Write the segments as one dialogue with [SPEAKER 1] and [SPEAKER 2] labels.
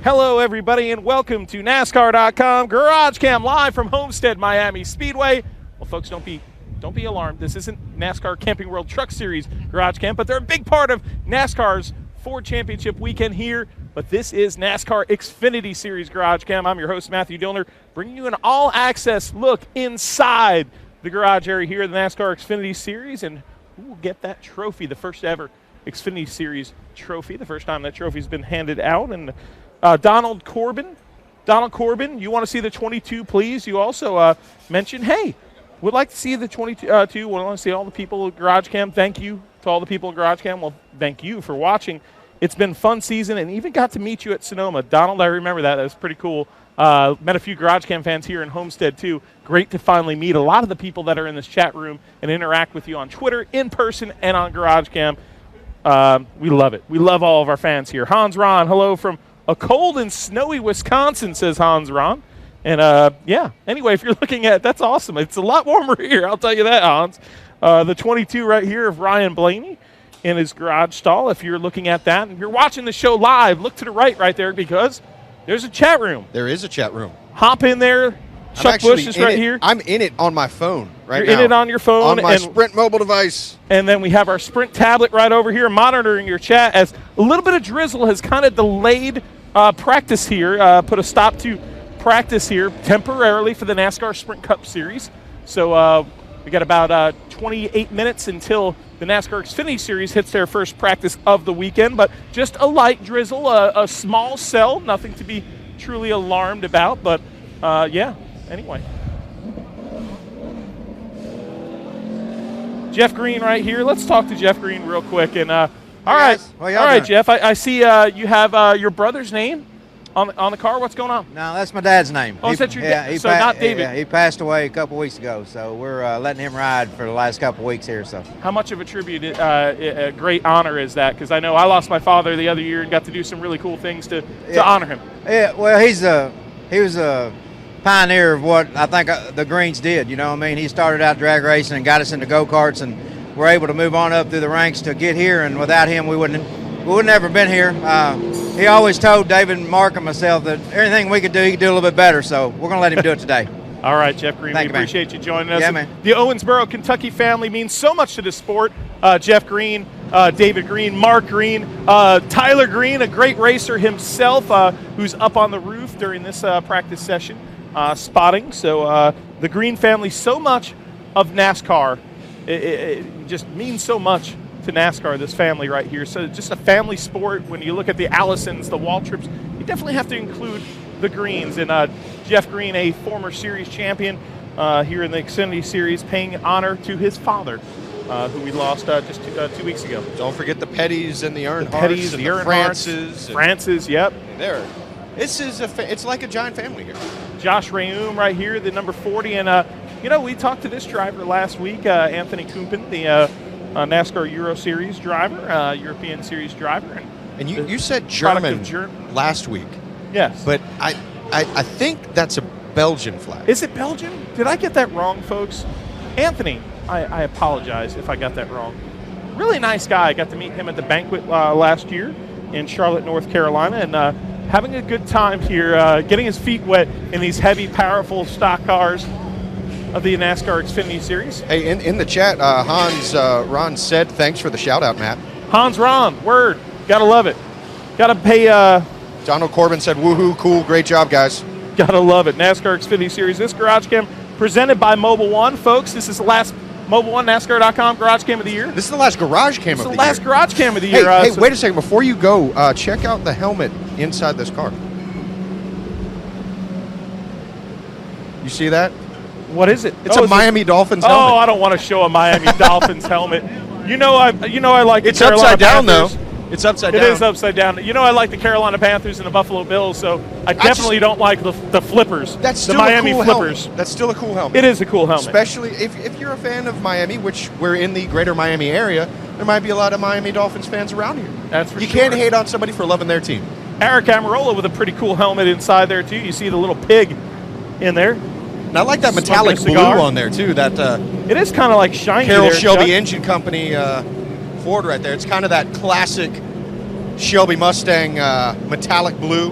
[SPEAKER 1] Hello, everybody, and welcome to NASCAR.com GarageCam live from Homestead-Miami Speedway. Well, folks, don't be alarmed. This isn't NASCAR Camping World Truck Series GarageCam, but they're a big part of NASCAR's Ford Championship weekend here. But this is NASCAR XFINITY Series GarageCam. I'm your host, Matthew Dillner, bringing you an all-access look inside the garage area here at the NASCAR XFINITY Series, and who will get that trophy, the first ever XFINITY Series trophy, the first time that trophy's been handed out. And Donald Corbin, you want to see the 22, please? You also mentioned, hey, would like to see the 22, want to see all the people at GarageCam. Thank you to all the people at GarageCam. Well, thank you for watching. It's been a fun season, and even got to meet you at Sonoma. Donald, I remember that. That was pretty cool. Met a few GarageCam fans here in Homestead, too. Great to finally meet a lot of the people that are in this chat room and interact with you on Twitter, in person, and on GarageCam. We love it. We love all of our fans here. Hans Ron, hello from a cold and snowy Wisconsin, says Hans Ron. And, yeah, anyway, if you're looking at it, that's awesome. It's a lot warmer here, I'll tell you that, Hans. The 22 right here of Ryan Blaney in his garage stall. If you're looking at that and you're watching the show live, look to the right there because there's a chat room.
[SPEAKER 2] There is a chat room.
[SPEAKER 1] Hop in there. Chuck Busch is right here.
[SPEAKER 2] I'm in it on my phone right now.
[SPEAKER 1] You're in it on your phone.
[SPEAKER 2] On my Sprint mobile device.
[SPEAKER 1] And then we have our Sprint tablet right over here monitoring your chat as a little bit of drizzle has kind of delayed practice here, put a stop to practice here temporarily for the NASCAR Sprint Cup Series. So we got about 28 minutes until the NASCAR Xfinity Series hits their first practice of the weekend, but just a light drizzle, a small cell, nothing to be truly alarmed about, but yeah, anyway. Jeff Green right here. Let's talk to Jeff Green real quick. And all right, Jeff, I see you have your brother's name on the car. What's going on?
[SPEAKER 3] No, that's my dad's name.
[SPEAKER 1] Oh, is that your dad? So not David.
[SPEAKER 3] Yeah, he passed away a couple weeks ago, so we're letting him ride for the last couple weeks here. So,
[SPEAKER 1] how much of a tribute, a great honor is that? Because I know I lost my father the other year and got to do some really cool things to honor him.
[SPEAKER 3] Yeah, well, he was a pioneer of what I think the Greens did. You know what I mean? He started out drag racing and got us into go-karts, and we're able to move on up through the ranks to get here. And without him, we wouldn't ever been here. He always told David and Mark and myself that everything we could do, he could do a little bit better. So we're going to let him do it today.
[SPEAKER 1] All right, Jeff Green, we appreciate you joining us.
[SPEAKER 3] Yeah, man.
[SPEAKER 1] The Owensboro, Kentucky family means so much to this sport. Jeff Green, David Green, Mark Green, Tyler Green, a great racer himself, who's up on the roof during this practice session spotting. So the Green family, so much of NASCAR, it just means so much to NASCAR, this family right here. So just a family sport. When you look at the Allisons, the Waltrips, you definitely have to include the Greens. And Jeff Green, a former series champion here in the Xfinity Series, paying honor to his father, who we lost just 2 weeks ago.
[SPEAKER 2] Don't forget the Petties and the Earnhards.
[SPEAKER 1] The Petties, the Earnhards. Francis, yep.
[SPEAKER 2] There. It's like a giant family here.
[SPEAKER 1] Josh Reaume right here, the number 40. And, we talked to this driver last week, Anthony Kumpin, the NASCAR Euro Series driver, European Series driver.
[SPEAKER 2] And you said German last week.
[SPEAKER 1] Yes.
[SPEAKER 2] But I think that's a Belgian flag.
[SPEAKER 1] Is it Belgian? Did I get that wrong, folks? Anthony, I apologize if I got that wrong. Really nice guy. I got to meet him at the banquet last year in Charlotte, North Carolina, and having a good time here, getting his feet wet in these heavy, powerful stock cars of the NASCAR Xfinity Series.
[SPEAKER 2] Hey, in the chat, Hans Ron said, thanks for the shout-out, Matt.
[SPEAKER 1] Hans Ron, word. Gotta love it. Gotta pay...
[SPEAKER 2] Donald Corbin said, woohoo, cool, great job, guys.
[SPEAKER 1] Gotta love it. NASCAR Xfinity Series. This GarageCam presented by Mobile One. Folks, this is the last Mobile One NASCAR.com GarageCam of the year.
[SPEAKER 2] This is the last GarageCam of the year. This is the
[SPEAKER 1] last GarageCam of the year.
[SPEAKER 2] Hey, wait a second. Before you go, check out the helmet inside this car. You see that?
[SPEAKER 1] What is it?
[SPEAKER 2] It's a Miami Dolphins helmet.
[SPEAKER 1] Oh, I don't want to show a Miami Dolphins helmet. I like
[SPEAKER 2] it's
[SPEAKER 1] the Carolina
[SPEAKER 2] upside down,
[SPEAKER 1] Panthers.
[SPEAKER 2] though. It's upside down.
[SPEAKER 1] It is upside down. I like the Carolina Panthers and the Buffalo Bills, so I definitely don't like the flippers.
[SPEAKER 2] That's still
[SPEAKER 1] the Miami
[SPEAKER 2] a cool
[SPEAKER 1] flippers.
[SPEAKER 2] Helmet. That's still a cool helmet.
[SPEAKER 1] It is a cool helmet.
[SPEAKER 2] Especially if you're a fan of Miami, which we're in the greater Miami area, there might be a lot of Miami Dolphins fans around here.
[SPEAKER 1] That's for
[SPEAKER 2] sure. You can't hate on somebody for loving their team.
[SPEAKER 1] Eric Amarola with a pretty cool helmet inside there, too. You see the little pig in there.
[SPEAKER 2] And I like that metallic blue on there, too. That
[SPEAKER 1] it is kind of like shiny
[SPEAKER 2] Carroll
[SPEAKER 1] there,
[SPEAKER 2] Shelby
[SPEAKER 1] Chuck.
[SPEAKER 2] Engine Company Ford right there. It's kind of that classic Shelby Mustang metallic blue.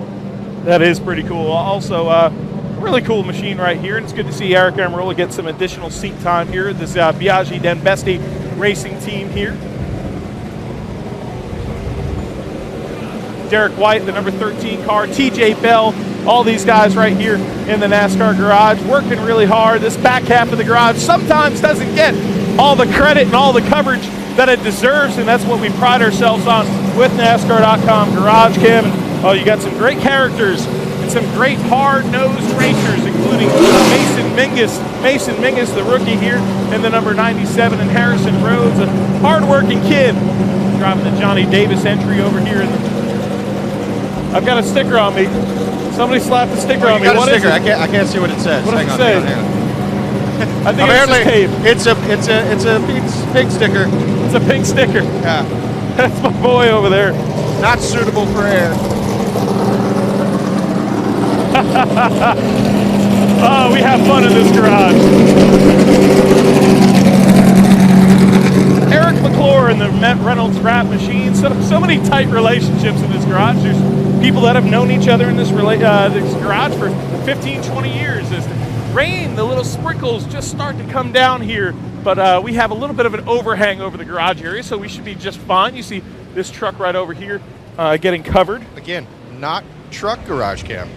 [SPEAKER 1] That is pretty cool. Also, really cool machine right here, and it's good to see Eric Amarola get some additional seat time here. This Biaggi Denbesti racing team here. Derek White, the number 13 car, TJ Bell, all these guys right here in the NASCAR garage working really hard. This back half of the garage sometimes doesn't get all the credit and all the coverage that it deserves, and that's what we pride ourselves on with NASCAR.com GarageCam. And, oh, you got some great characters and some great hard-nosed racers, including Mason Mingus, the rookie here, and the number 97, and Harrison Rhodes, a hard-working kid, driving the Johnny Davis entry over here. I've got a sticker on me. Somebody slapped a sticker on me.
[SPEAKER 2] What is it? I can't see what it says.
[SPEAKER 1] What does it say? I think
[SPEAKER 2] it's a pink sticker.
[SPEAKER 1] It's a pink sticker.
[SPEAKER 2] Yeah.
[SPEAKER 1] That's my boy over there.
[SPEAKER 2] Not suitable for air.
[SPEAKER 1] Oh, we have fun in this garage. Eric McClure and the Met Reynolds Wrap Machine. So many tight relationships in this garage. There's people that have known each other in this garage for 15, 20 years. As the rain, the little sprinkles just start to come down here, but we have a little bit of an overhang over the garage area, so we should be just fine. You see this truck right over here getting covered.
[SPEAKER 2] Again, not truck garage cam.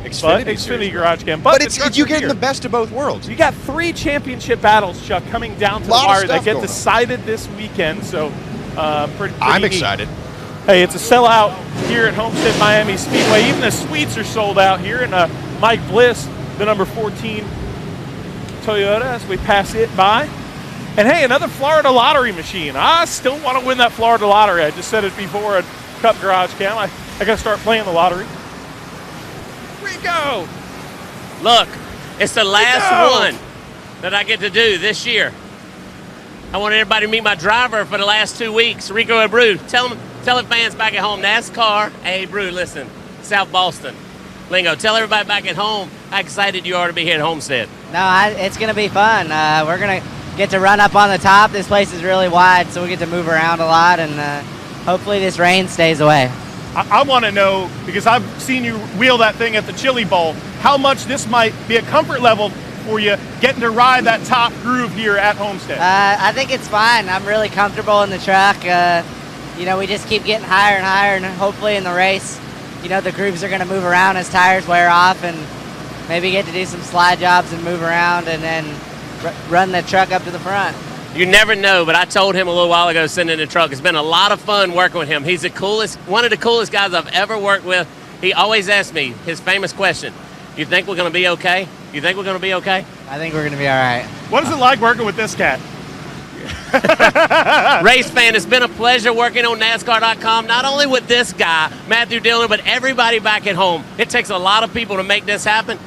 [SPEAKER 1] Xfinity GarageCam.
[SPEAKER 2] But it's you getting the best of both worlds.
[SPEAKER 1] You got 3 championship battles, Chuck, coming down to the wire that get decided this weekend. So pretty
[SPEAKER 2] I'm
[SPEAKER 1] neat.
[SPEAKER 2] excited.
[SPEAKER 1] Hey, it's a sellout here at Homestead-Miami Speedway. Even the suites are sold out here. And Mike Bliss, the number 14 Toyota, as we pass it by. And hey, another Florida lottery machine. I still want to win that Florida lottery. I just said it before at Cup GarageCam. I got to start playing the lottery. Rico!
[SPEAKER 4] Look, it's the last one that I get to do this year. I want everybody to meet my driver for the last 2 weeks, Rico Abreu. Tell the fans back at home, NASCAR Abreu, listen, South Boston. Lingo, tell everybody back at home how excited you are to be here at Homestead.
[SPEAKER 5] No, it's going to be fun. We're going to get to run up on the top. This place is really wide, so we get to move around a lot, and hopefully this rain stays away.
[SPEAKER 1] I want to know, because I've seen you wheel that thing at the Chili Bowl, how much this might be a comfort level for you getting to ride that top groove here at Homestead.
[SPEAKER 5] I think it's fine. I'm really comfortable in the truck. We just keep getting higher and higher, and hopefully in the race, the grooves are going to move around as tires wear off, and maybe get to do some slide jobs and move around, and then run the truck up to the front.
[SPEAKER 4] You never know, but I told him a little while ago sitting in the truck, it's been a lot of fun working with him. He's one of the coolest guys I've ever worked with. He always asks me his famous question, you think we're going to be okay? You think we're going to be okay?
[SPEAKER 5] I think we're going to be all right.
[SPEAKER 1] What is it like working with this cat?
[SPEAKER 4] Race fan, it's been a pleasure working on NASCAR.com, not only with this guy, Matthew Dillner, but everybody back at home. It takes a lot of people to make this happen.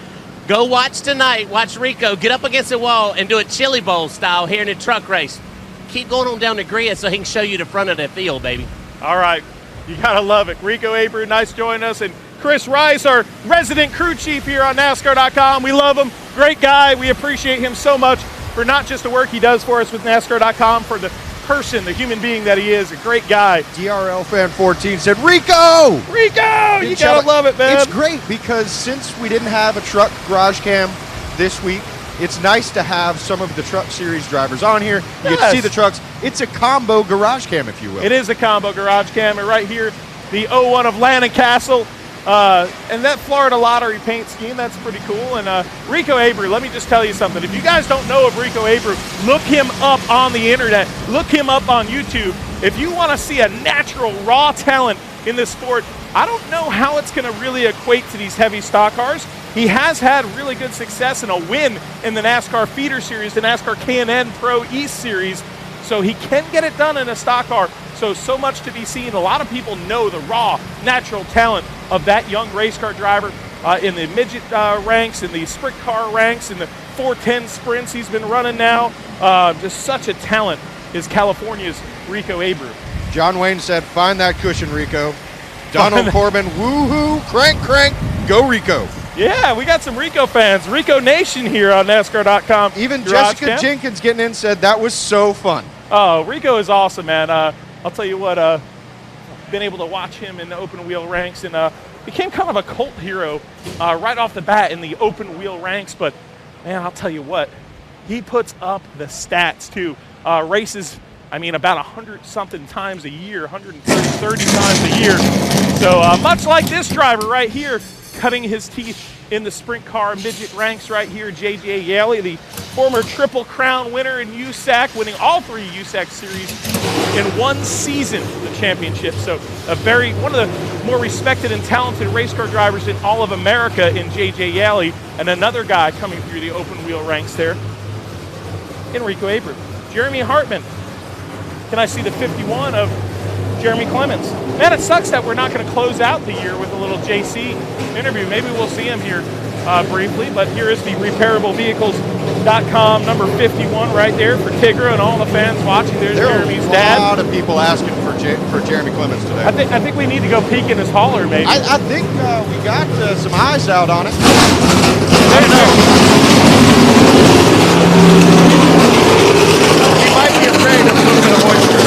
[SPEAKER 4] Go watch tonight, watch Rico get up against the wall and do it Chili Bowl style here in the truck race. Keep going on down the grid so he can show you the front of the field, baby.
[SPEAKER 1] All right, you gotta love it. Rico Abreu, nice joining us, and Chris Rice, our resident crew chief here on NASCAR.com. We love him, great guy. We appreciate him so much for not just the work he does for us with NASCAR.com, for the person, the human being that he is, a great guy.
[SPEAKER 2] DRL Fan 14 said, Rico!
[SPEAKER 1] You gotta love it, man.
[SPEAKER 2] It's great because since we didn't have a truck garage cam this week, it's nice to have some of the truck series drivers on here. You get to see the trucks. It's a combo garage cam, if you will.
[SPEAKER 1] It is a combo garage cam, and right here, the 01 of Lancaster. And that Florida lottery paint scheme, that's pretty cool. And Rico Abreu, let me just tell you something. If you guys don't know of Rico Abreu, look him up on the internet. Look him up on YouTube. If you want to see a natural, raw talent in this sport, I don't know how it's going to really equate to these heavy stock cars. He has had really good success and a win in the NASCAR Feeder Series, the NASCAR K&N Pro East Series. So he can get it done in a stock car. So much to be seen. A lot of people know the raw, natural talent of that young race car driver in the midget ranks, in the sprint car ranks, in the 410 sprints he's been running now. Just such a talent is California's Rico Abreu.
[SPEAKER 2] John Wayne said, find that cushion, Rico. Donald Corbin, woohoo, crank, go Rico.
[SPEAKER 1] Yeah, we got some Rico fans. Rico Nation here on NASCAR.com.
[SPEAKER 2] Even Jessica Jenkins getting in said that was so fun.
[SPEAKER 1] Oh, Rico is awesome, man. I'll tell you what, been able to watch him in the open wheel ranks, and became kind of a cult hero right off the bat in the open wheel ranks. But man, I'll tell you what, he puts up the stats too. Races, I mean, about 100-something times a year, 130 times a year. So much like this driver right here, cutting his teeth in the sprint car midget ranks right here, J.J. Yaley, the former Triple Crown winner in USAC, winning all 3 USAC series in one season, the championship. So one of the more respected and talented race car drivers in all of America in J.J. Yaley, and another guy coming through the open wheel ranks there, Rico Abreu. Jeremy Hartman. Can I see the 51 of Jeremy Clemens? Man, it sucks that we're not going to close out the year with a little JC interview. Maybe we'll see him here briefly, but here is the repairablevehicles.com number 51 right there for Tigra and all the fans watching. There's Jeremy's dad.
[SPEAKER 2] There are a lot of people asking for Jeremy Clemens today.
[SPEAKER 1] I think we need to go peek in his hauler, maybe.
[SPEAKER 2] I think we got some eyes out on it.
[SPEAKER 1] I don't know.
[SPEAKER 2] He might be afraid of a little bit of moisture.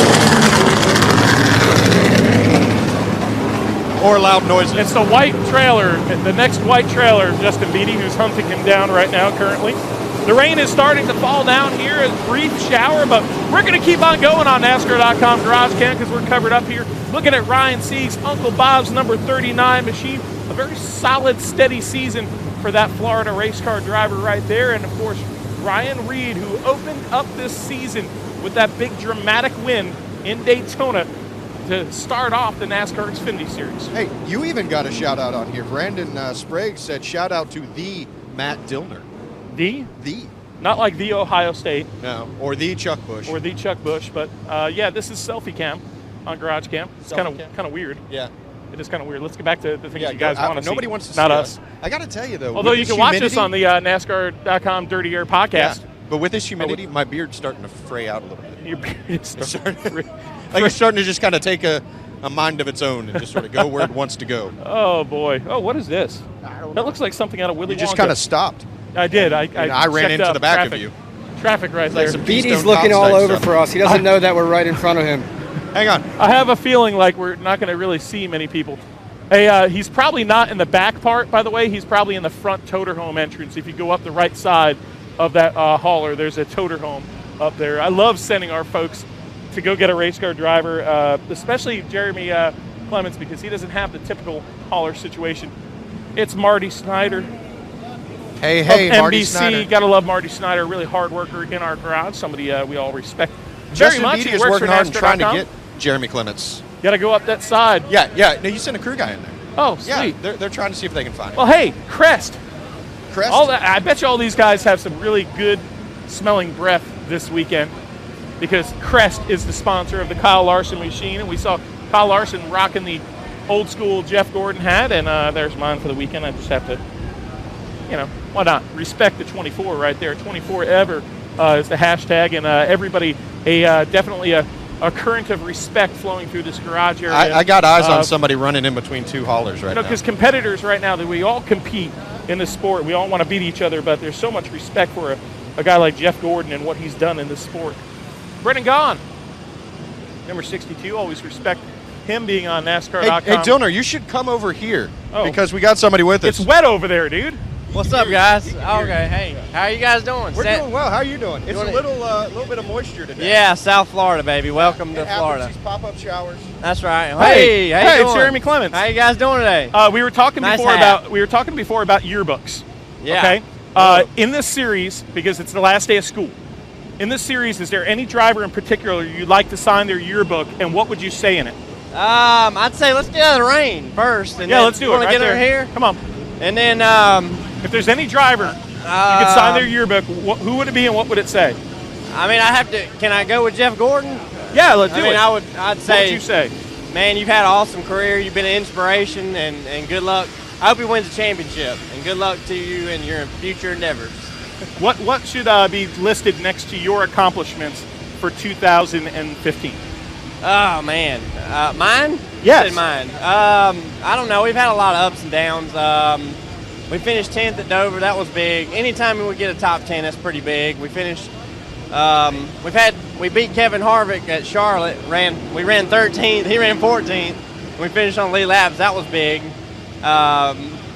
[SPEAKER 2] Or loud noises.
[SPEAKER 1] It's the white trailer, the next white trailer of Justin Beatty, who's hunting him down right now currently. The rain is starting to fall down here, a brief shower, but we're going to keep on going on NASCAR.com GarageCam because we're covered up here. Looking at Ryan Sieg's Uncle Bob's number 39 machine. A very solid, steady season for that Florida race car driver right there. And, of course, Ryan Reed, who opened up this season with that big dramatic win in Daytona to start off the NASCAR XFINITY Series.
[SPEAKER 2] Hey, you even got a shout out on here. Brandon Sprague said shout out to the Matt Dillner.
[SPEAKER 1] The?
[SPEAKER 2] The.
[SPEAKER 1] Not like the Ohio State.
[SPEAKER 2] No, or the Chuck Bush.
[SPEAKER 1] Or the Chuck Bush. But, yeah, this is Selfie Cam on GarageCam. It's kind of weird.
[SPEAKER 2] Yeah.
[SPEAKER 1] It is kind of weird. Let's get back to the things you guys want to see.
[SPEAKER 2] Nobody wants to see
[SPEAKER 1] Not us.
[SPEAKER 2] I got to tell you, though.
[SPEAKER 1] Although you can watch us on the NASCAR.com Dirty Air podcast.
[SPEAKER 2] Yeah. But with this humidity, my beard's starting to fray out a little bit.
[SPEAKER 1] Your beard is starting
[SPEAKER 2] it's starting to just kind of take a mind of its own and just sort of go where it wants to go.
[SPEAKER 1] Oh, boy. Oh, what is this? That looks like something out of Willy Wonka.
[SPEAKER 2] You just kind of stopped.
[SPEAKER 1] I did. I
[SPEAKER 2] ran into the back of you.
[SPEAKER 1] Traffic right there.
[SPEAKER 6] Beatty's looking all over for us. He doesn't know that we're right in front of him.
[SPEAKER 2] Hang on.
[SPEAKER 1] I have a feeling like we're not going to really see many people. Hey, he's probably not in the back part, by the way. He's probably in the front toter home entrance. If you go up the right side of that hauler, there's a toter home up there. I love sending our folks to go get a race car driver, especially Jeremy Clemens, because he doesn't have the typical hauler situation. It's Marty Snyder.
[SPEAKER 2] Hey, Marty
[SPEAKER 1] NBC.
[SPEAKER 2] Snyder.
[SPEAKER 1] Gotta love Marty Snyder, really hard worker in our garage, somebody we all respect
[SPEAKER 2] Justin
[SPEAKER 1] very much.
[SPEAKER 2] Beatty
[SPEAKER 1] He
[SPEAKER 2] is
[SPEAKER 1] works
[SPEAKER 2] working
[SPEAKER 1] for
[SPEAKER 2] hard and trying to
[SPEAKER 1] NASCAR.com.
[SPEAKER 2] get Jeremy Clemens.
[SPEAKER 1] Gotta go up that side.
[SPEAKER 2] Yeah. No, you sent a crew guy in there.
[SPEAKER 1] Oh, sweet.
[SPEAKER 2] Yeah, they're trying to see if they can find him.
[SPEAKER 1] Well, hey, Crest.
[SPEAKER 2] Crest?
[SPEAKER 1] I bet you all these guys have some really good smelling breath this weekend because Crest is the sponsor of the Kyle Larson machine, and we saw Kyle Larson rocking the old school Jeff Gordon hat, and there's mine for the weekend. I just have to, why not? Respect the 24 right there. 24 ever is the hashtag, and everybody, definitely a current of respect flowing through this garage area.
[SPEAKER 2] I got eyes on somebody running in between two haulers right now.
[SPEAKER 1] Because competitors right now, that we all compete in this sport. We all want to beat each other, but there's so much respect for a guy like Jeff Gordon and what he's done in this sport. Brendan Gaughan, number 62, always respect him being on NASCAR.com.
[SPEAKER 2] Hey, Dillner, you should come over here because we got somebody with us.
[SPEAKER 1] It's wet over there, dude.
[SPEAKER 7] What's up, guys? Okay, hey, how are you guys doing?
[SPEAKER 2] We're doing well. How are you doing? It's a little bit of moisture today.
[SPEAKER 7] Yeah, South Florida, baby. Welcome to Florida.
[SPEAKER 2] These pop-up showers.
[SPEAKER 7] That's right.
[SPEAKER 1] Hey,
[SPEAKER 7] how you doing?
[SPEAKER 1] It's Jeremy Clemens.
[SPEAKER 7] How you guys doing today?
[SPEAKER 1] We were talking before about yearbooks.
[SPEAKER 7] Yeah.
[SPEAKER 1] Okay. In this series, because it's the last day of school, in this series, is there any driver in particular you'd like to sign their yearbook, and what would you say in it?
[SPEAKER 7] I'd say let's get out of the rain first. And
[SPEAKER 1] let's do it.
[SPEAKER 7] Want to
[SPEAKER 1] right
[SPEAKER 7] get
[SPEAKER 1] there.
[SPEAKER 7] her here?
[SPEAKER 1] Come on.
[SPEAKER 7] And then,
[SPEAKER 1] if there's any driver you could sign their yearbook, who would it be and what would it say?
[SPEAKER 7] I mean, I have to. Can I go with Jeff Gordon?
[SPEAKER 1] Yeah, let's do it.
[SPEAKER 7] I'd say.
[SPEAKER 1] What would you say?
[SPEAKER 7] Man, you've had an awesome career. You've been an inspiration, and good luck. I hope he wins the championship, and good luck to you in your future endeavors.
[SPEAKER 1] What should be listed next to your accomplishments for 2015?
[SPEAKER 7] Oh, man. Mine?
[SPEAKER 1] Yes.
[SPEAKER 7] You said mine. I don't know. We've had a lot of ups and downs. We finished 10th at Dover. That was big. Anytime we get a top 10, that's pretty big. We finished we beat Kevin Harvick at Charlotte. We ran 13th. He ran 14th. We finished on lead laps. That was big.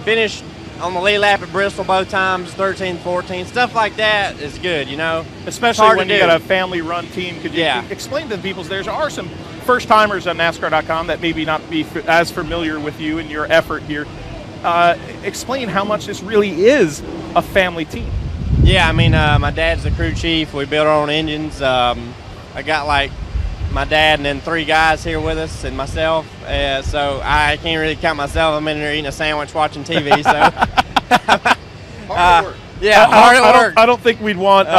[SPEAKER 7] Finished on the lead lap at Bristol both times, 13, 14. Stuff like that is good, you know.
[SPEAKER 1] Especially when you got a family-run team. Could you explain to the people, there are some first-timers on NASCAR.com that maybe not be as familiar with you and your effort here. Explain how much this really is a family team.
[SPEAKER 7] Yeah, I mean, my dad's the crew chief. We build our own engines. I got like my dad and then 3 guys here with us and myself. So I can't really count myself. I'm in there eating a sandwich watching TV. So
[SPEAKER 2] hard work.
[SPEAKER 7] Yeah, hard at work.
[SPEAKER 1] I don't think we'd want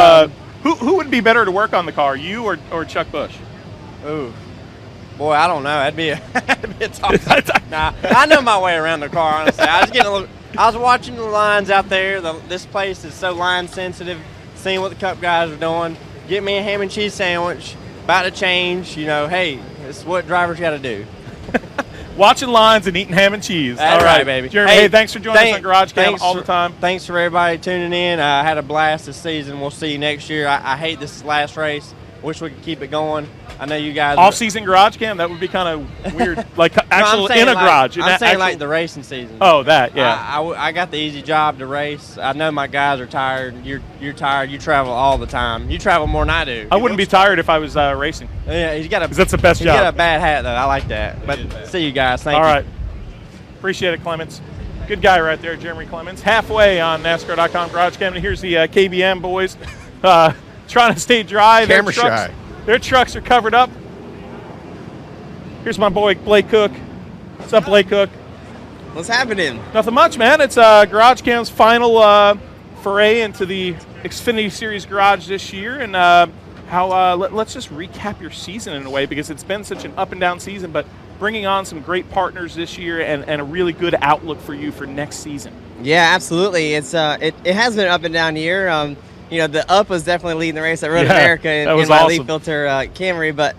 [SPEAKER 1] who would be better to work on the car, you or Chuck Busch?
[SPEAKER 7] Ooh. Boy, I don't know. That'd be a tough. Nah, I know my way around the car, honestly. I was watching the lines out there. This place is so line sensitive. Seeing what the Cup guys are doing. Get me a ham and cheese sandwich. About to change. You know, hey, it's what drivers got to do.
[SPEAKER 1] Watching lines and eating ham and cheese.
[SPEAKER 7] That's
[SPEAKER 1] all right,
[SPEAKER 7] baby.
[SPEAKER 1] Jeremy, hey, thanks for joining us on GarageCam all the time.
[SPEAKER 7] Thanks for everybody tuning in. I had a blast this season. We'll see you next year. I hate this last race. Wish we could keep it going. I know you guys.
[SPEAKER 1] Off-season GarageCam, that would be kind of weird. Like actual in a garage.
[SPEAKER 7] I'm saying like the racing season.
[SPEAKER 1] Oh, that, yeah.
[SPEAKER 7] I got the easy job to race. I know my guys are tired. You're tired. You travel all the time. You travel more than I do.
[SPEAKER 1] I wouldn't be tired if I was racing.
[SPEAKER 7] Yeah, he's got a.
[SPEAKER 1] That's the best job.
[SPEAKER 7] He's got a bad hat though. I like that. But see you guys. Thank you.
[SPEAKER 1] All right. Appreciate it, Clemens. Good guy right there, Jeremy Clemens. Halfway on NASCAR.com GarageCam. And here's the KBM boys trying to stay dry.
[SPEAKER 2] Camera shy.
[SPEAKER 1] Their trucks are covered up. Here's my boy Blake Cook. What's up, Blake Cook?
[SPEAKER 8] What's happening?
[SPEAKER 1] Nothing much, man. It's GarageCam's final foray into the Xfinity Series garage this year, and let's just recap your season in a way, because it's been such an up and down season, but bringing on some great partners this year and a really good outlook for you for next season.
[SPEAKER 8] Yeah, absolutely. It has been an up and down year. You know, the up was definitely leading the race at Road America in my
[SPEAKER 1] awesome.
[SPEAKER 8] Leaf Filter Camry, but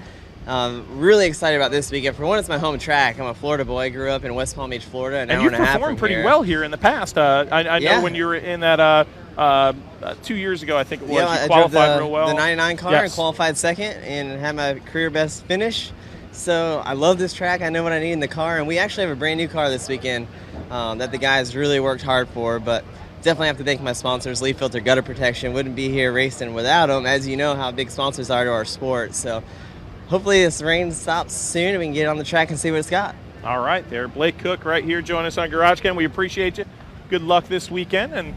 [SPEAKER 8] really excited about this weekend. For one, it's my home track. I'm a Florida boy. Grew up in West Palm Beach, Florida, an hour and a half from here.
[SPEAKER 1] And you performed pretty well here in the past. I know when you were in that 2 years ago, I think it was, you qualified real well.
[SPEAKER 8] The 99 car and qualified second and had my career best finish. So I love this track. I know what I need in the car, and we actually have a brand new car this weekend that the guys really worked hard for, but definitely have to thank my sponsors. Leaf Filter Gutter Protection wouldn't be here racing without them, as you know how big sponsors are to our sport. So hopefully this rain stops soon and we can get on the track and see what it's got.
[SPEAKER 1] All right, there, Blake Cook right here joining us on GarageCam. We appreciate you. Good luck this weekend, and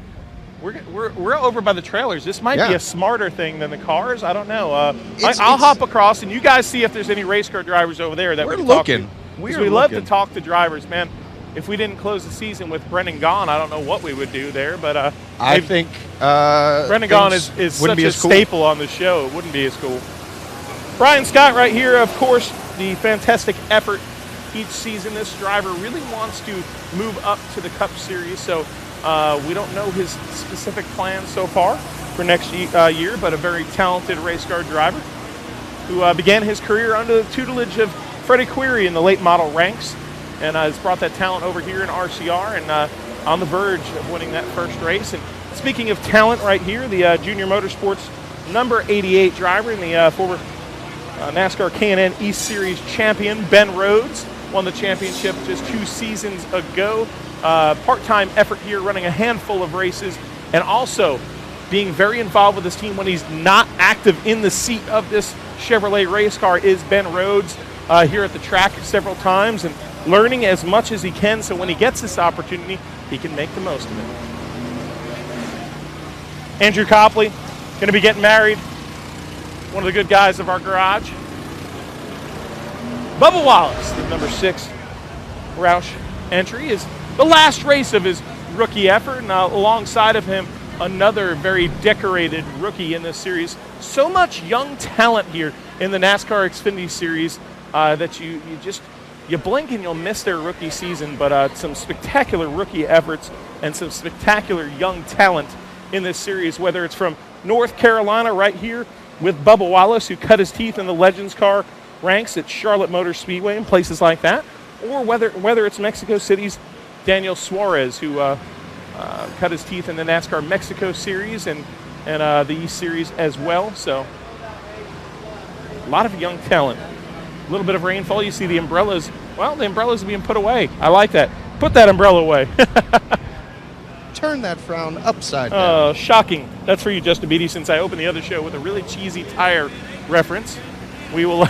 [SPEAKER 1] we're over by the trailers. This might be a smarter thing than the cars. I don't know. I'll hop across, and you guys see if there's any race car drivers over there that we can talk to. We love to talk to drivers, man. If we didn't close the season with Brendan Gaughan, I don't know what we would do there. But
[SPEAKER 2] I think
[SPEAKER 1] Brendan Gaughan is such a staple on the show. It wouldn't be as cool. Brian Scott right here, of course, the fantastic effort each season. This driver really wants to move up to the Cup Series, so we don't know his specific plans so far for next year, but a very talented race car driver who began his career under the tutelage of Freddie Query in the late model ranks, and has brought that talent over here in RCR, and on the verge of winning that first race. And speaking of talent right here, the Junior Motorsports number 88 driver and the former NASCAR K&N East Series champion, Ben Rhodes, won the championship just 2 seasons ago. Part-time effort here, running a handful of races, and also being very involved with his team when he's not active in the seat of this Chevrolet race car is Ben Rhodes here at the track several times, and learning as much as he can, so when he gets this opportunity, he can make the most of it. Andrew Copley, going to be getting married. One of the good guys of our garage. Bubba Wallace, the number 6 Roush entry, is the last race of his rookie effort, and alongside of him, another very decorated rookie in this series. So much young talent here in the NASCAR Xfinity Series that you blink and you'll miss their rookie season, but some spectacular rookie efforts and some spectacular young talent in this series, whether it's from North Carolina right here with Bubba Wallace, who cut his teeth in the Legends car ranks at Charlotte Motor Speedway and places like that, or whether it's Mexico City's Daniel Suarez, who cut his teeth in the NASCAR Mexico Series and the East Series as well. So a lot of young talent. A little bit of rainfall. You see the umbrellas. Well, the umbrellas are being put away. I like that. Put that umbrella away.
[SPEAKER 2] Turn that frown upside down.
[SPEAKER 1] Shocking. That's for you, Justin Beatty, since I opened the other show with a really cheesy tire reference. We will.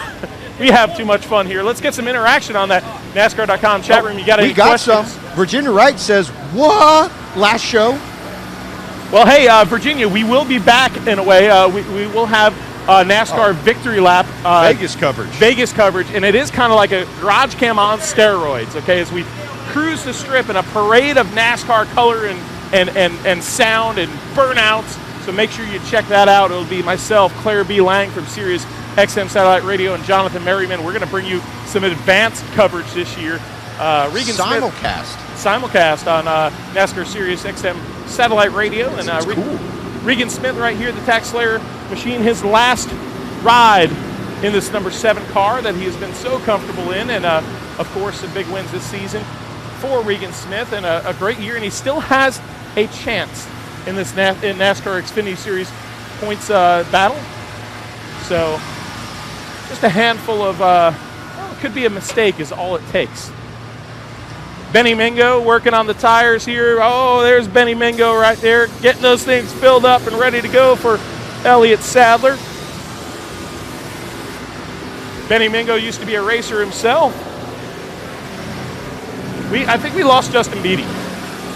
[SPEAKER 1] We have too much fun here. Let's get some interaction on that NASCAR.com chat room. You got any questions?
[SPEAKER 2] Some. Virginia Wright says, what? Last show?
[SPEAKER 1] Well, hey, Virginia, we will be back in a way. We will have NASCAR Victory Lap.
[SPEAKER 2] Vegas coverage.
[SPEAKER 1] And it is kind of like a garage cam on steroids, okay, as we cruise the strip in a parade of NASCAR color and sound and burnouts. So make sure you check that out. It'll be myself, Claire B. Lang from Sirius XM Satellite Radio, and Jonathan Merriman. We're going to bring you some advanced coverage this year. Regan simulcast on NASCAR Sirius XM Satellite Radio. And
[SPEAKER 2] cool.
[SPEAKER 1] Regan Smith right here, the Tax Slayer machine, his last ride in this number 7 car that he has been so comfortable in. And, of course, some big wins this season for Regan Smith, and a great year. And he still has a chance in this in NASCAR XFINITY Series points battle. So just a handful of, it could be a mistake is all it takes. Benny Mingo working on the tires here. Oh, there's Benny Mingo right there, getting those things filled up and ready to go for Elliott Sadler. Benny Mingo used to be a racer himself. I think we lost Justin Beatty.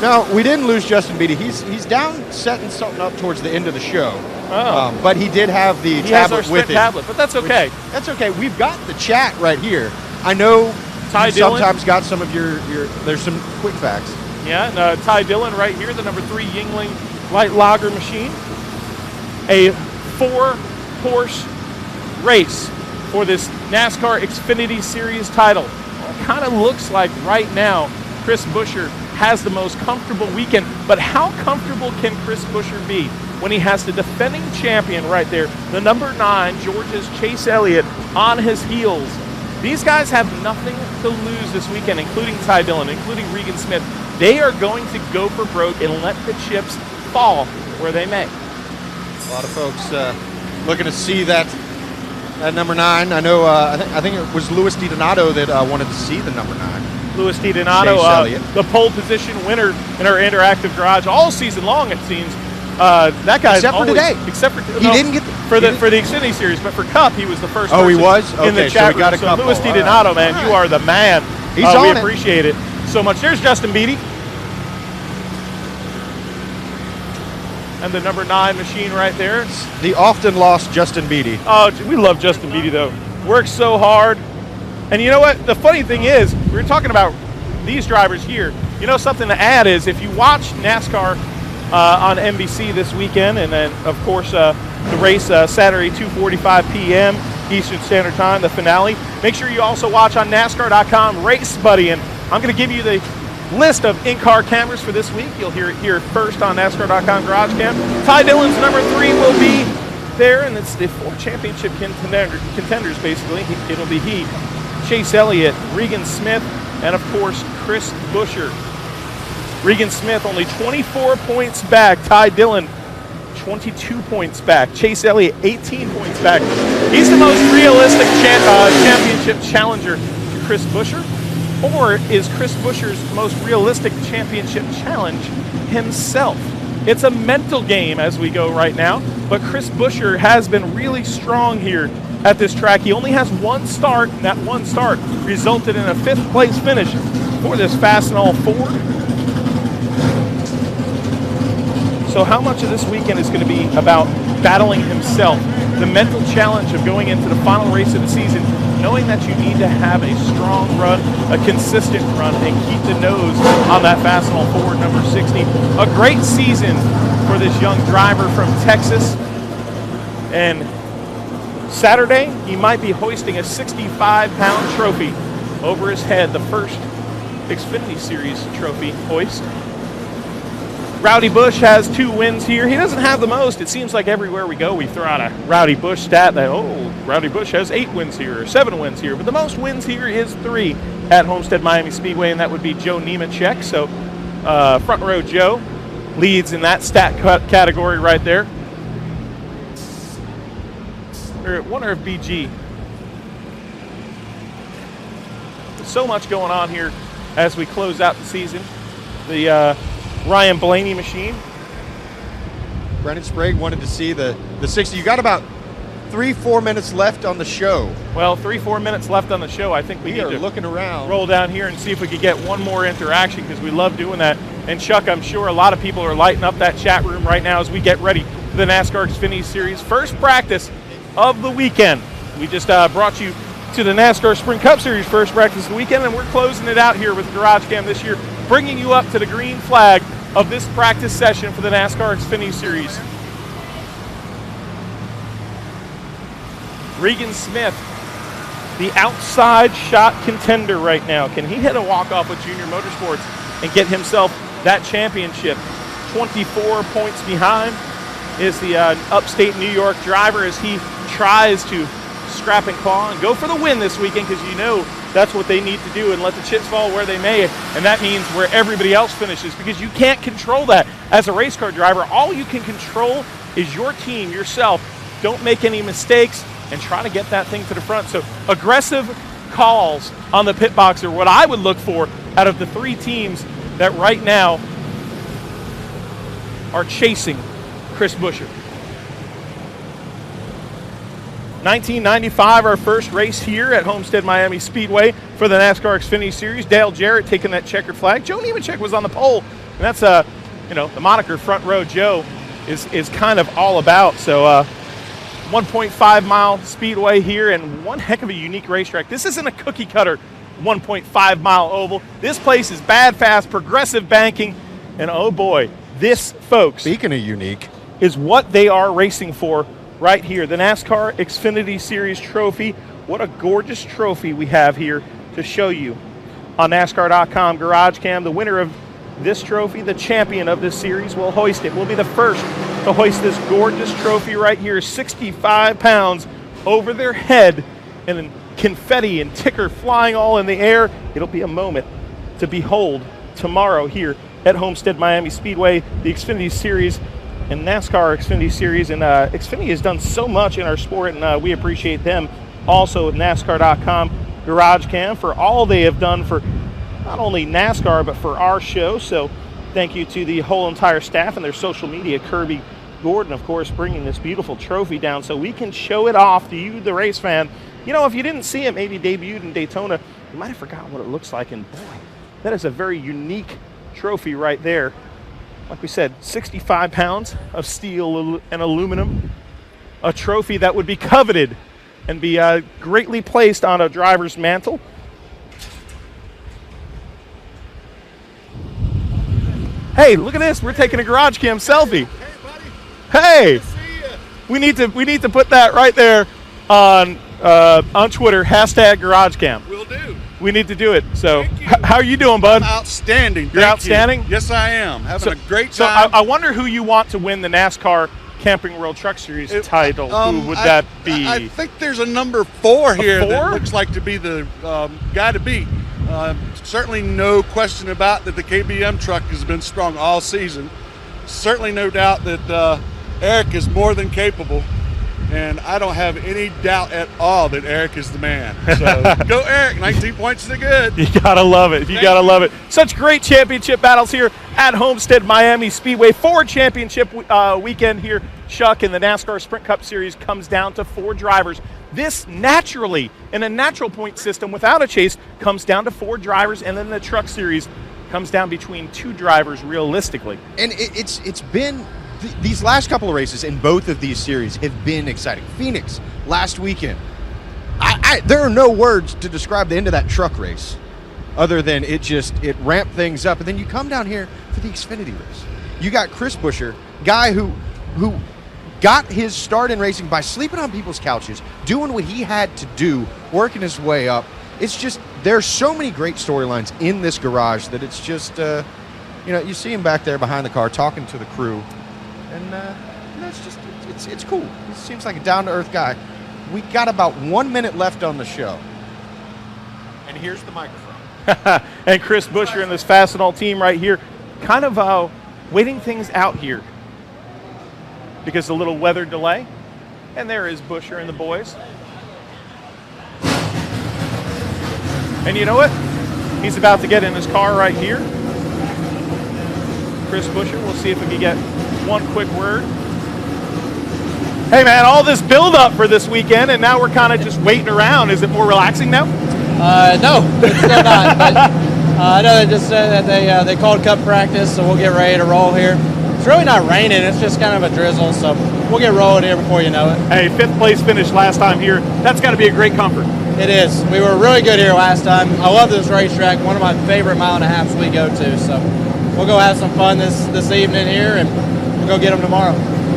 [SPEAKER 2] No, we didn't lose Justin Beatty. He's down setting something up towards the end of the show.
[SPEAKER 1] Oh.
[SPEAKER 2] But he did have the tablet with him.
[SPEAKER 1] Tablet, but that's okay.
[SPEAKER 2] That's okay. We've got the chat right here. I know
[SPEAKER 1] Ty
[SPEAKER 2] you
[SPEAKER 1] Dillon
[SPEAKER 2] sometimes got some of your there's some quick facts.
[SPEAKER 1] Yeah, and Ty Dillon right here, the number 3 Yingling light lager machine. A 4-horse race for this NASCAR Xfinity Series title. It kind of looks like right now Chris Buescher has the most comfortable weekend, but how comfortable can Chris Buescher be when he has the defending champion right there, the number 9, Georgia's Chase Elliott, on his heels? These guys have nothing to lose this weekend, including Ty Dillon, including Regan Smith. They are going to go for broke and let the chips fall where they may.
[SPEAKER 2] A lot of folks looking to see that number 9. I know. I think it was Louis DiDonato that wanted to see the number 9.
[SPEAKER 1] Louis DiDonato, the pole position winner in our interactive garage all season long, it seems. That guy,
[SPEAKER 2] except for today.
[SPEAKER 1] Except for
[SPEAKER 2] he didn't get
[SPEAKER 1] for the Xfinity Series, but for Cup he was the first.
[SPEAKER 2] Oh, he was
[SPEAKER 1] in the chat room. So Louis DiDonato, man, you are the man.
[SPEAKER 2] He's on
[SPEAKER 1] we
[SPEAKER 2] it.
[SPEAKER 1] appreciate it so much. There's Justin Beatty. And the number 9 machine right there.
[SPEAKER 2] The often lost Justin Beatty.
[SPEAKER 1] Oh, we love Justin Beatty, though. Works so hard. And you know what? The funny thing is, we were talking about these drivers here. You know, something to add is if you watch NASCAR on NBC this weekend, and then, of course, the race Saturday, 2:45 p.m. Eastern Standard Time, the finale, make sure you also watch on NASCAR.com Race Buddy. And I'm going to give you the list of in-car cameras for this week. You'll hear it here first on NASCAR.com GarageCam. Ty Dillon's number 3 will be there, and it's the 4 championship contenders, basically. It'll be he, Chase Elliott, Regan Smith, and, of course, Chris Buescher. Regan Smith only 24 points back. Ty Dillon 22 points back. Chase Elliott 18 points back. He's the most realistic championship challenger to Chris Buescher. Or is Chris Buescher's most realistic championship challenge himself? It's a mental game as we go right now, but Chris Buescher has been really strong here at this track. He only has 1 start, and that 1 start resulted in a 5th place finish for this Fastenal Ford. So how much of this weekend is going to be about battling himself, the mental challenge of going into the final race of the season, knowing that you need to have a strong run, a consistent run, and keep the nose on that Fastenal Ford number 60. A great season for this young driver from Texas. And Saturday, he might be hoisting a 65-pound trophy over his head, the first Xfinity Series trophy hoist. Rowdy Busch has 2 wins here. He doesn't have the most. It seems like everywhere we go, we throw out a Rowdy Busch stat that, Rowdy Busch has 8 wins here or 7 wins here. But the most wins here is 3 at Homestead-Miami Speedway, and that would be Joe Nemechek. So front row Joe leads in that stat category right there. I wonder if BG. There's so much going on here as we close out the season. The Ryan Blaney machine.
[SPEAKER 2] Brennan Sprague wanted to see the 60. You got about 3-4 minutes left on the show.
[SPEAKER 1] Well, 3-4 minutes left on the show. I think we need
[SPEAKER 2] are
[SPEAKER 1] to
[SPEAKER 2] looking around,
[SPEAKER 1] roll down here and see if we could get one more interaction, because we love doing that. And Chuck, I'm sure a lot of people are lighting up that chat room right now as we get ready for the NASCAR XFINITY Series first practice of the weekend. We just brought you to the NASCAR Sprint Cup Series first practice of the weekend, and we're closing it out here with GarageCam this year, bringing you up to the green flag of this practice session for the NASCAR XFINITY Series. Regan Smith, the outside shot contender right now. Can he hit a walk-off with Junior Motorsports and get himself that championship? 24 points behind is the upstate New York driver as he tries to scrap and claw and go for the win this weekend, because you know that's what they need to do, and let the chips fall where they may, and that means where everybody else finishes, because you can't control that as a race car driver. All you can control is your team, yourself. Don't make any mistakes and try to get that thing to the front. So aggressive calls on the pit box are what I would look for out of the three teams that right now are chasing Chris Buescher. 1995, our first race here at Homestead-Miami Speedway for the NASCAR XFINITY Series. Dale Jarrett taking that checkered flag. Joe Nemechek was on the pole, and that's the moniker Front Row Joe is kind of all about. So 1.5 mile speedway here, and one heck of a unique racetrack. This isn't a cookie cutter 1.5 mile oval. This place is bad, fast, progressive banking, and oh boy, this, folks,
[SPEAKER 2] speaking of unique,
[SPEAKER 1] is what they are racing for right here. The NASCAR XFINITY Series trophy. What a gorgeous trophy we have here to show you on NASCAR.com GarageCam. The winner of this trophy, the champion of this series, will hoist it. We'll be the first to hoist this gorgeous trophy right here, 65 pounds over their head, and then confetti and ticker flying all in the air. It'll be a moment to behold tomorrow here at Homestead-Miami Speedway, the XFINITY Series and NASCAR XFINITY Series. And XFINITY has done so much in our sport, and we appreciate them also at NASCAR.com GarageCam for all they have done for not only NASCAR but for our show. So thank you to the whole entire staff and their social media. Kirby Gordon, of course, bringing this beautiful trophy down so we can show it off to you, the race fan. You know, if you didn't see it maybe debuted in Daytona, you might have forgotten what it looks like, and boy, that is a very unique trophy right there. Like we said, 65 pounds of steel and aluminum, a trophy that would be coveted and be greatly placed on a driver's mantle. Hey, look at this. We're taking a GarageCam selfie. Hey, we need to put that right there on Twitter, #GarageCam.
[SPEAKER 9] Will do.
[SPEAKER 1] We need to do it. So how are you doing, bud?
[SPEAKER 9] Outstanding.
[SPEAKER 1] You're outstanding?
[SPEAKER 9] Yes, I am. Having a great time.
[SPEAKER 1] So I wonder who you want to win the NASCAR Camping World Truck Series title. Who would that be?
[SPEAKER 9] I think there's a number 4 here
[SPEAKER 1] four?
[SPEAKER 9] that looks like to be the guy to beat. Certainly no question about that the KBM truck has been strong all season. Certainly no doubt that Eric is more than capable. And I don't have any doubt at all that Eric is the man. So go Eric, 19 points to good.
[SPEAKER 1] You gotta love it. You gotta love it. Such great championship battles here at Homestead-Miami Speedway. 4 championship weekend here, Chuck, and the NASCAR Sprint Cup Series comes down to 4 drivers. This naturally, in a natural point system without a chase, comes down to 4 drivers, and then the Truck Series comes down between 2 drivers realistically.
[SPEAKER 2] And it's been these last couple of races in both of these series have been exciting. Phoenix last weekend. There are no words to describe the end of that truck race other than it ramped things up. And then you come down here for the Xfinity race. You got Chris Buescher, guy who got his start in racing by sleeping on people's couches, doing what he had to do, working his way up. It's just, there's so many great storylines in this garage that it's just, you see him back there behind the car talking to the crew. And it's cool. He seems like a down-to-earth guy. We got about 1 minute left on the show. And here's the microphone.
[SPEAKER 1] And Chris Buescher and this Fastenal team right here kind of waiting things out here because of a little weather delay. And there is Buescher and the boys. And you know what? He's about to get in his car right here. Chris Buescher, we'll see if we can get one quick word. Hey man, all this build up for this weekend, and now we're kind of just waiting around. Is it more relaxing now?
[SPEAKER 10] No, it's still not. But I know they just said that they called cup practice, so we'll get ready to roll here. It's really not raining, it's just kind of a drizzle, so we'll get rolling here before you know it.
[SPEAKER 1] Hey, 5th place finish last time here. That's got to be a great comfort.
[SPEAKER 10] It is. We were really good here last time. I love this racetrack, one of my favorite mile and a halves we go to, so we'll go have some fun this evening here, and we'll go get them tomorrow.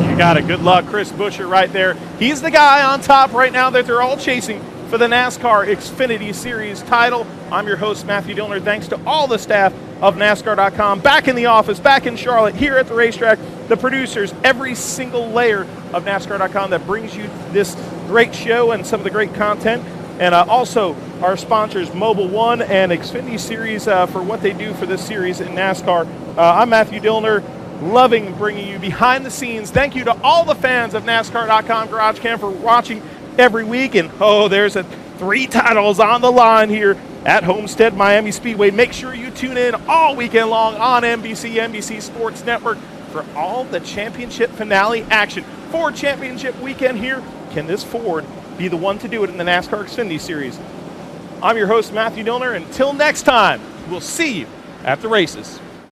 [SPEAKER 1] You got it. Good luck, Chris Buescher right there. He's the guy on top right now that they're all chasing for the NASCAR XFINITY Series title. I'm your host, Matthew Dillner. Thanks to all the staff of NASCAR.com, back in the office, back in Charlotte, here at the racetrack, the producers, every single layer of NASCAR.com that brings you this great show and some of the great content. And also our sponsors, Mobile One and XFINITY Series, for what they do for this series in NASCAR. I'm Matthew Dillner, loving bringing you behind the scenes. Thank you to all the fans of NASCAR.com GarageCam for watching every week. And there's 3 titles on the line here at Homestead-Miami Speedway. Make sure you tune in all weekend long on NBC Sports Network for all the championship finale action. Ford Championship weekend here. Can this Ford be the one to do it in the NASCAR XFINITY Series? I'm your host, Matthew Dillner. Until next time, we'll see you at the races.